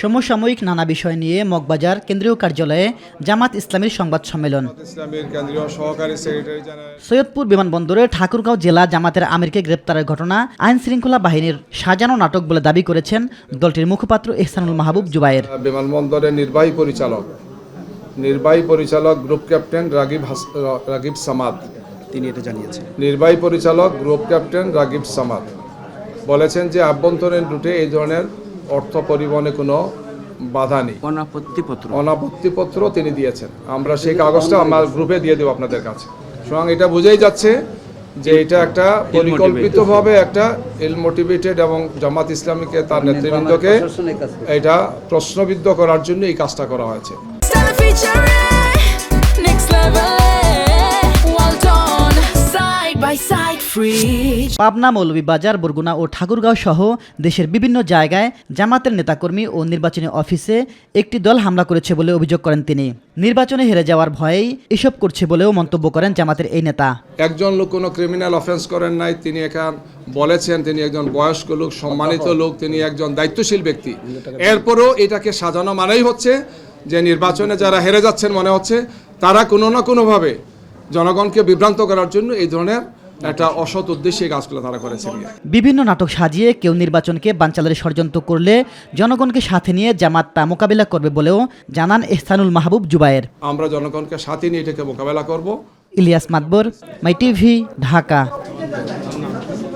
সমসাময়িক নানা বিষয় নিয়ে মগবাজার কেন্দ্রীয় কার্যালয়ে জামাত ইসলামীর সংবাদ সম্মেলন। সৈয়দপুর বিমানবন্দরে ঠাকুরগাঁও জেলা জামাতের আমিরকে গ্রেপ্তারের ঘটনা আইন শৃঙ্খলা বাহিনীর সাজানো নাটক বলে দাবি করেছেন দলটির মুখপাত্র ইহসানুল মাহবুব জুবায়ের। বিমানবন্দরের নির্বাহী পরিচালক গ্রুপ ক্যাপ্টেন রাগিব সামাদ তিনি এটা জানিয়েছেন। নির্বাহী পরিচালক গ্রুপ ক্যাপ্টেন রাগিব সামাদ বলেছেন যে আভ্যন্তরীণ রুটে এই ধরনের অর্থ পরিবহনে কোনো বাধা নেই, অনাপত্তিপত্র তিনি দিয়েছেন। আমরা সেই কাগজটা আমার গ্রুপে দিয়ে দেবো আপনাদের কাছে। সুতরাং এটা বুঝেই যাচ্ছে যে এটা একটা পরিকল্পিতভাবে একটা মোটিভেটেড এবং জামাত ইসলামীকে তার নেতৃবৃন্দকে এটা প্রশ্নবিদ্ধ করার জন্য এই কাজটা করা হয়েছে। পাবনা, মৌলভীবাজার, বরগুনা ও ঠাকুরগাঁও সহ দেশের বিভিন্ন জায়গায় জামাতের নেতাকর্মী ও নির্বাচনী অফিসে একটি দল হামলা করেছে বলে অভিযোগ করেন তিনি। নির্বাচনে হেরে যাওয়ার ভয়েই এসব করছে বলেও মন্তব্য করেন জামাতের এই নেতা। একজন লোক কোনো ক্রিমিনাল অফেন্স করেন নাই, তিনি এখান বলেছেন তিনি একজন বয়স্ক লোক, সম্মানিত লোক, তিনি একজন দায়িত্বশীল ব্যক্তি। এরপরও এটাকে সাজানো মানেই হচ্ছে যে নির্বাচনে যারা হেরে যাচ্ছেন মনে হচ্ছে তারা কোনো না কোনোভাবে জনগণকে বিভ্রান্ত করার জন্য এই ধরনের একটা অসৎ উদ্দেশ্যে কাজগুলো তারা করেছেন। বিভিন্ন নাটক সাজিয়ে কেউ নির্বাচনকে বানচালের ষড়যন্ত্র করলে জনগণকে সাথে নিয়ে জামাত তা মোকাবিলা করবে বলেও জানান ইহসানুল মাহবুব জুবায়ের। আমরা জনগণকে সাথে নিয়ে এটাকে মোকাবেলা করব। ইলিয়াস মাতবর, মাই টিভি, ঢাকা।